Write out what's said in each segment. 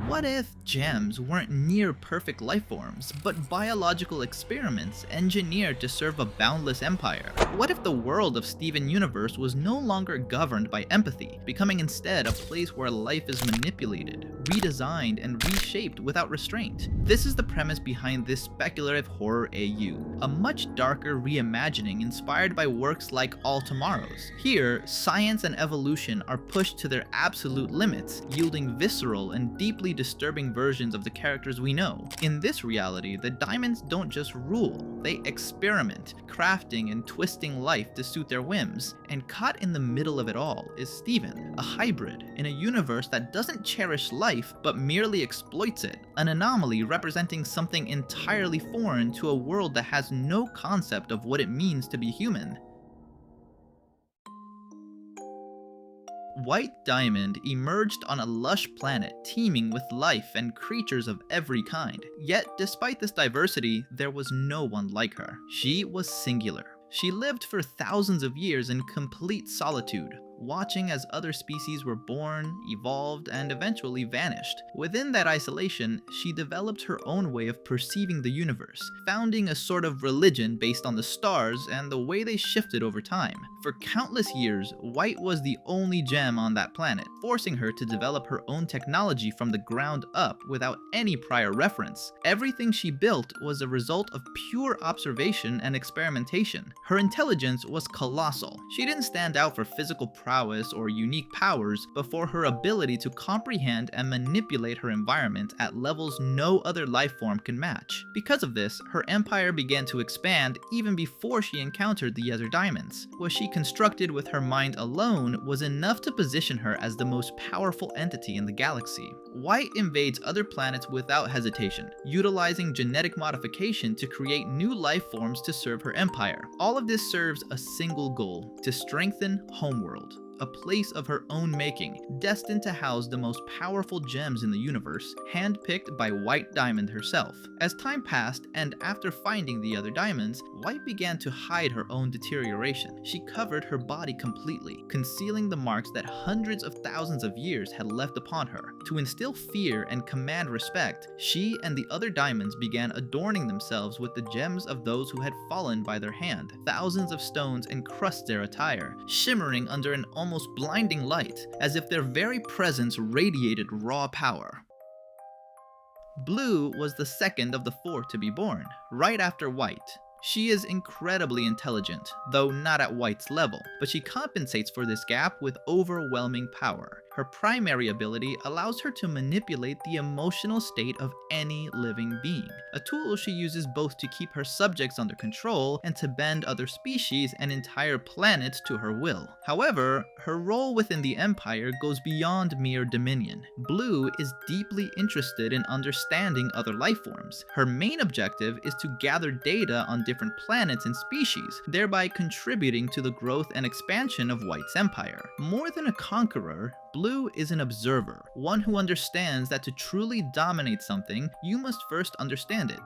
What if gems weren't near-perfect lifeforms, but biological experiments engineered to serve a boundless empire? What if the world of Steven Universe was no longer governed by empathy, becoming instead a place where life is manipulated, redesigned, and reshaped without restraint? This is the premise behind this speculative horror AU, a much darker reimagining inspired by works like All Tomorrows. Here, science and evolution are pushed to their absolute limits, yielding visceral and deeply disturbing versions of the characters we know. In this reality, the diamonds don't just rule, they experiment, crafting and twisting life to suit their whims. And caught in the middle of it all is Steven, a hybrid in a universe that doesn't cherish life but merely exploits it, an anomaly representing something entirely foreign to a world that has no concept of what it means to be human. White Diamond emerged on a lush planet teeming with life and creatures of every kind. Yet, despite this diversity, there was no one like her. She was singular. She lived for thousands of years in complete solitude, watching as other species were born, evolved, and eventually vanished. Within that isolation, she developed her own way of perceiving the universe, founding a sort of religion based on the stars and the way they shifted over time. For countless years, White was the only gem on that planet, forcing her to develop her own technology from the ground up without any prior reference. Everything she built was a result of pure observation and experimentation. Her intelligence was colossal. She didn't stand out for physical prowess or unique powers, but for her ability to comprehend and manipulate her environment at levels no other lifeform can match. Because of this, her empire began to expand even before she encountered the other diamonds. What she constructed with her mind alone was enough to position her as the most powerful entity in the galaxy. White invades other planets without hesitation, utilizing genetic modification to create new life forms to serve her empire. All of this serves a single goal: to strengthen Homeworld, a place of her own making, destined to house the most powerful gems in the universe, handpicked by White Diamond herself. As time passed, and after finding the other diamonds, White began to hide her own deterioration. She covered her body completely, concealing the marks that hundreds of thousands of years had left upon her. To instill fear and command respect, she and the other diamonds began adorning themselves with the gems of those who had fallen by their hand. Thousands of stones encrust their attire, shimmering under an almost blinding light, as if their very presence radiated raw power. Blue was the second of the four to be born, right after White. She is incredibly intelligent, though not at White's level, but she compensates for this gap with overwhelming power. Her primary ability allows her to manipulate the emotional state of any living being, a tool she uses both to keep her subjects under control and to bend other species and entire planets to her will. However, her role within the Empire goes beyond mere dominion. Blue is deeply interested in understanding other lifeforms. Her main objective is to gather data on different planets and species, thereby contributing to the growth and expansion of White's empire. More than a conqueror, Blue is an observer, one who understands that to truly dominate something, you must first understand it.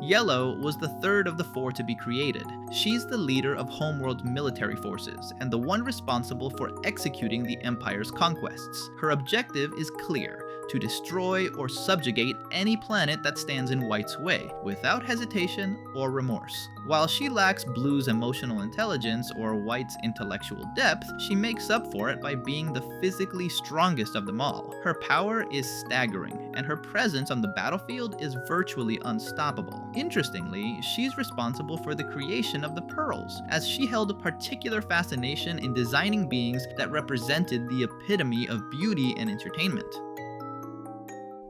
Yellow was the third of the four to be created. She's the leader of Homeworld military forces, and the one responsible for executing the Empire's conquests. Her objective is clear: to destroy or subjugate any planet that stands in White's way, without hesitation or remorse. While she lacks Blue's emotional intelligence or White's intellectual depth, she makes up for it by being the physically strongest of them all. Her power is staggering, and her presence on the battlefield is virtually unstoppable. Interestingly, she's responsible for the creation of the pearls, as she held a particular fascination in designing beings that represented the epitome of beauty and entertainment.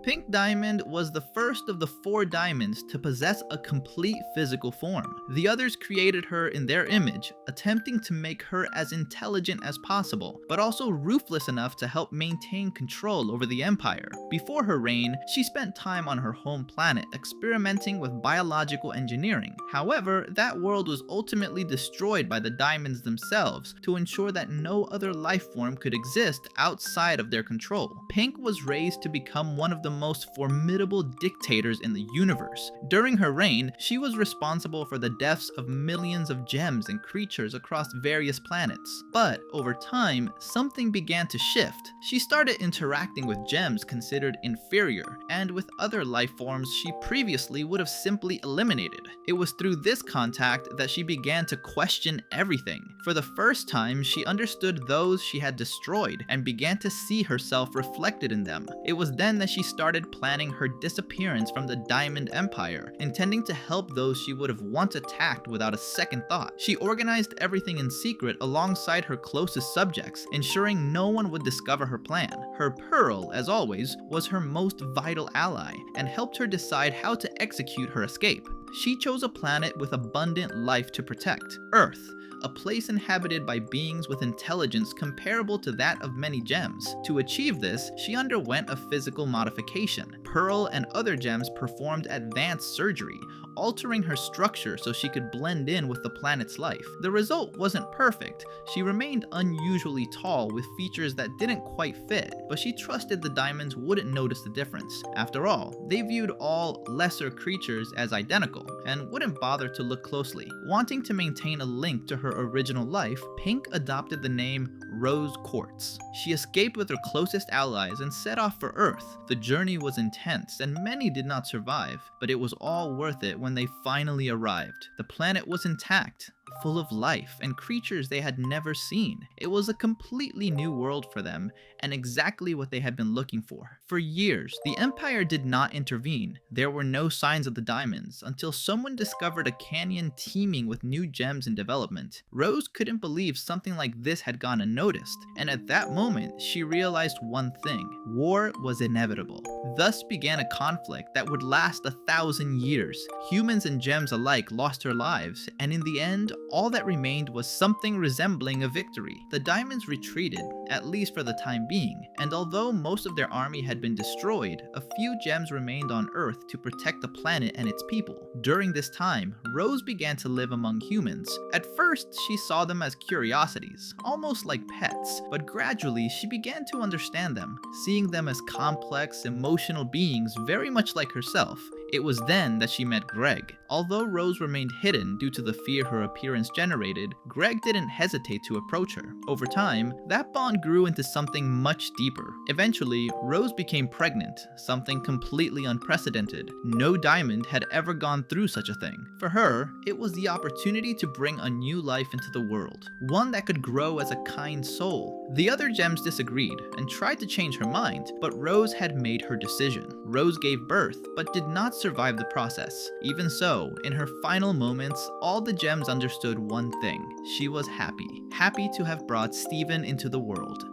Pink Diamond was the first of the four diamonds to possess a complete physical form. The others created her in their image, attempting to make her as intelligent as possible, but also ruthless enough to help maintain control over the Empire. Before her reign, she spent time on her home planet experimenting with biological engineering. However, that world was ultimately destroyed by the diamonds themselves to ensure that no other life form could exist outside of their control. Pink was raised to become one of the most formidable dictators in the universe. During her reign, she was responsible for the deaths of millions of gems and creatures across various planets. But over time, something began to shift. She started interacting with gems considered inferior, and with other life forms she previously would have simply eliminated. It was through this contact that she began to question everything. For the first time, she understood those she had destroyed and began to see herself reflected in them. It was then that she started planning her disappearance from the Diamond Empire, intending to help those she would have once attacked without a second thought. She organized everything in secret alongside her closest subjects, ensuring no one would discover her plan. Her pearl, as always, was her most vital ally and helped her decide how to execute her escape. She chose a planet with abundant life to protect, Earth, a place inhabited by beings with intelligence comparable to that of many gems. To achieve this, she underwent a physical modification. Pearl and other gems performed advanced surgery, altering her structure so she could blend in with the planet's life. The result wasn't perfect. She remained unusually tall with features that didn't quite fit, but she trusted the diamonds wouldn't notice the difference. After all, they viewed all lesser creatures as identical and wouldn't bother to look closely. Wanting to maintain a link to her original life, Pink adopted the name Rose Quartz. She escaped with her closest allies and set off for Earth. The journey was intense and many did not survive, but it was all worth it when they finally arrived. The planet was intact, full of life and creatures they had never seen. It was a completely new world for them, and exactly what they had been looking for. For years, the Empire did not intervene. There were no signs of the diamonds until someone discovered a canyon teeming with new gems in development. Rose couldn't believe something like this had gone unnoticed, and at that moment, she realized one thing: war was inevitable. Thus began a conflict that would last 1,000 years. Humans and gems alike lost their lives, and in the end, all that remained was something resembling a victory. The diamonds retreated, at least for the time being, and although most of their army had been destroyed, a few gems remained on Earth to protect the planet and its people. During this time, Rose began to live among humans. At first, she saw them as curiosities, almost like pets, but gradually she began to understand them, seeing them as complex, emotional beings very much like herself. It was then that she met Greg. Although Rose remained hidden due to the fear her appearance generated, Greg didn't hesitate to approach her. Over time, that bond grew into something much deeper. Eventually, Rose became pregnant, something completely unprecedented. No diamond had ever gone through such a thing. For her, it was the opportunity to bring a new life into the world, one that could grow as a kind soul. The other gems disagreed and tried to change her mind, but Rose had made her decision. Rose gave birth, but did not survive the process. Even so, in her final moments, all the gems understood one thing: she was happy. Happy to have brought Steven into the world.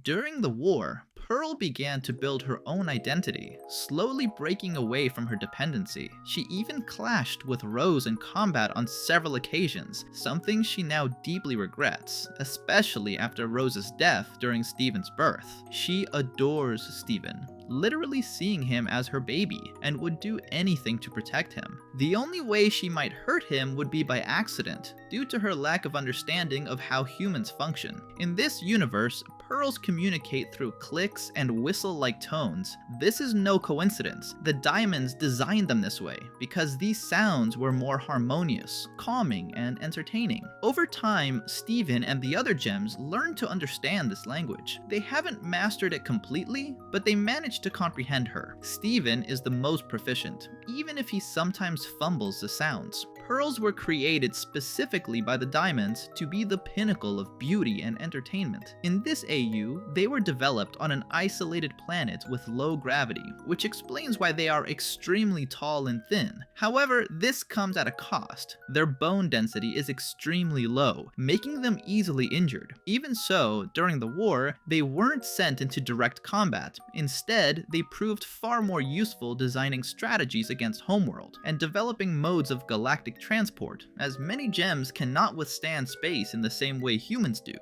During the war, Pearl began to build her own identity, slowly breaking away from her dependency. She even clashed with Rose in combat on several occasions, something she now deeply regrets, especially after Rose's death during Steven's birth. She adores Steven, literally seeing him as her baby, and would do anything to protect him. The only way she might hurt him would be by accident, due to her lack of understanding of how humans function. In this universe, pearls communicate through clicks and whistle-like tones. This is no coincidence. The diamonds designed them this way because these sounds were more harmonious, calming, and entertaining. Over time, Steven and the other gems learned to understand this language. They haven't mastered it completely, but they managed to comprehend her. Steven is the most proficient, even if he sometimes fumbles the sounds. Pearls were created specifically by the diamonds to be the pinnacle of beauty and entertainment. In this AU, they were developed on an isolated planet with low gravity, which explains why they are extremely tall and thin. However, this comes at a cost. Their bone density is extremely low, making them easily injured. Even so, during the war, they weren't sent into direct combat. Instead, they proved far more useful designing strategies against Homeworld and developing modes of galactic transport, as many gems cannot withstand space in the same way humans do.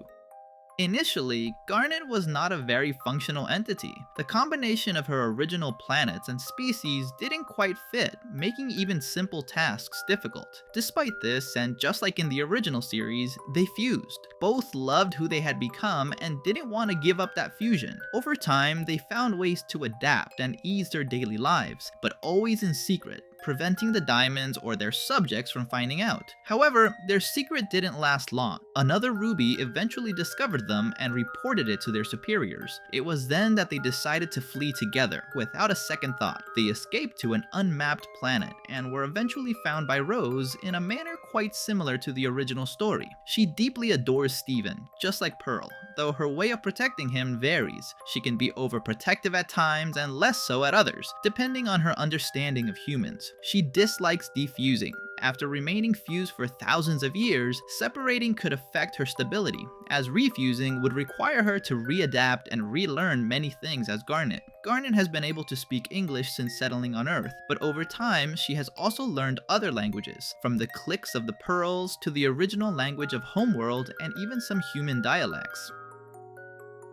Initially, Garnet was not a very functional entity. The combination of her original planets and species didn't quite fit, making even simple tasks difficult. Despite this, and just like in the original series, they fused. Both loved who they had become and didn't want to give up that fusion. Over time, they found ways to adapt and ease their daily lives, but always in secret, preventing the diamonds or their subjects from finding out. However, their secret didn't last long. Another ruby eventually discovered them and reported it to their superiors. It was then that they decided to flee together, without a second thought. They escaped to an unmapped planet and were eventually found by Rose in a manner quite similar to the original story. She deeply adores Steven, just like Pearl, though her way of protecting him varies. She can be overprotective at times and less so at others, depending on her understanding of humans. She dislikes defusing. After remaining fused for thousands of years, separating could affect her stability, as refusing would require her to readapt and relearn many things as Garnet. Garnet has been able to speak English since settling on Earth, but over time she has also learned other languages, from the clicks of the pearls to the original language of Homeworld and even some human dialects.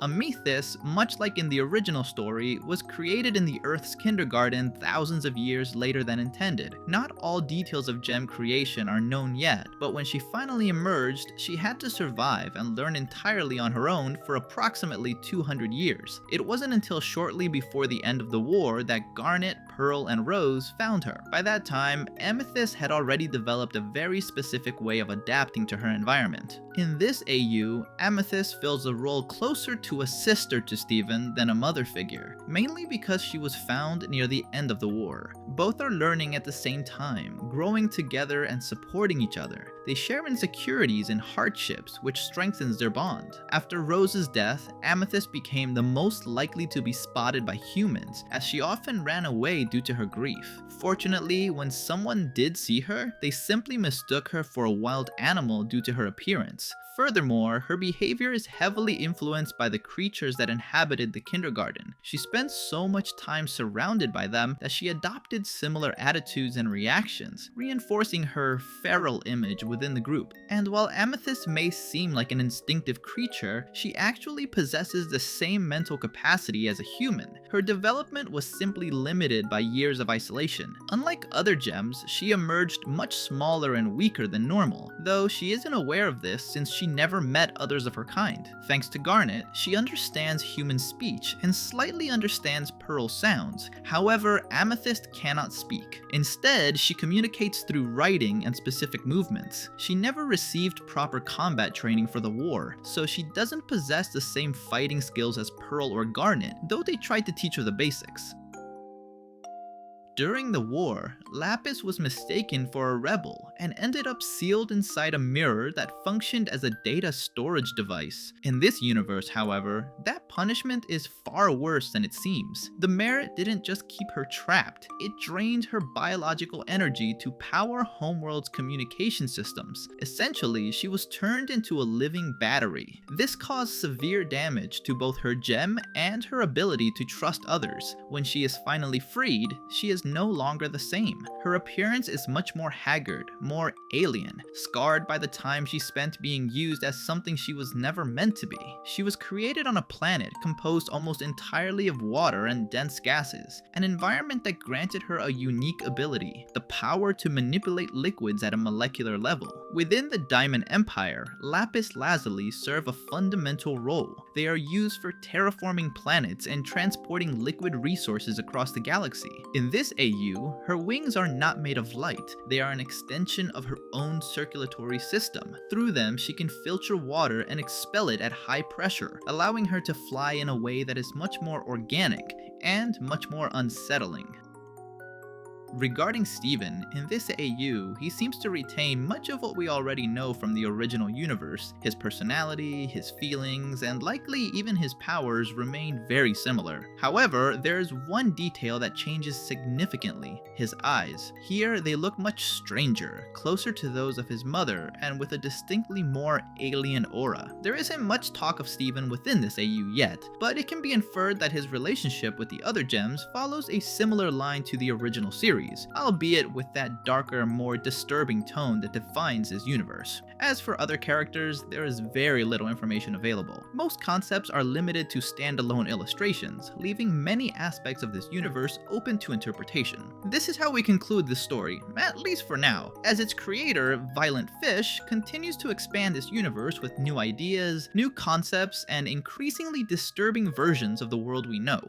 Amethyst, much like in the original story, was created in the Earth's kindergarten thousands of years later than intended. Not all details of gem creation are known yet, but when she finally emerged, she had to survive and learn entirely on her own for approximately 200 years. It wasn't until shortly before the end of the war that Garnet, Pearl, and Rose found her. By that time, Amethyst had already developed a very specific way of adapting to her environment. In this AU, Amethyst fills a role closer to a sister to Steven than a mother figure, mainly because she was found near the end of the war. Both are learning at the same time, growing together and supporting each other. They share insecurities and hardships, which strengthens their bond. After Rose's death, Amethyst became the most likely to be spotted by humans, as she often ran away due to her grief. Fortunately, when someone did see her, they simply mistook her for a wild animal due to her appearance. Furthermore, her behavior is heavily influenced by the creatures that inhabited the kindergarten. She spent so much time surrounded by them that she adopted similar attitudes and reactions, reinforcing her feral image within the group. And while Amethyst may seem like an instinctive creature, she actually possesses the same mental capacity as a human. Her development was simply limited by years of isolation. Unlike other gems, she emerged much smaller and weaker than normal, though she isn't aware of this since she never met others of her kind. Thanks to Garnet, she understands human speech and slightly understands Pearl sounds. However, Amethyst cannot speak. Instead, she communicates through writing and specific movements. She never received proper combat training for the war, so she doesn't possess the same fighting skills as Pearl or Garnet, though they tried to teach her the basics. During the war, Lapis was mistaken for a rebel and ended up sealed inside a mirror that functioned as a data storage device. In this universe, however, that punishment is far worse than it seems. The merit didn't just keep her trapped, it drained her biological energy to power Homeworld's communication systems. Essentially, she was turned into a living battery. This caused severe damage to both her gem and her ability to trust others. When she is finally freed, she is no longer the same. Her appearance is much more haggard, more alien, scarred by the time she spent being used as something she was never meant to be. She was created on a planet composed almost entirely of water and dense gases, an environment that granted her a unique ability, the power to manipulate liquids at a molecular level. Within the Diamond Empire, Lapis Lazuli serve a fundamental role. They are used for terraforming planets and transporting liquid resources across the galaxy. In this AU, her wings are not made of light. They are an extension of her own circulatory system. Through them, she can filter water and expel it at high pressure, allowing her to fly in a way that is much more organic and much more unsettling. Regarding Steven, in this AU, he seems to retain much of what we already know from the original universe. His personality, his feelings, and likely even his powers remain very similar. However, there is one detail that changes significantly: his eyes. Here, they look much stranger, closer to those of his mother, and with a distinctly more alien aura. There isn't much talk of Steven within this AU yet, but it can be inferred that his relationship with the other gems follows a similar line to the original series. series, albeit with that darker, more disturbing tone that defines his universe. As for other characters, there is very little information available. Most concepts are limited to standalone illustrations, leaving many aspects of this universe open to interpretation. This is how we conclude this story, at least for now, as its creator, Violentfish, continues to expand this universe with new ideas, new concepts, and increasingly disturbing versions of the world we know.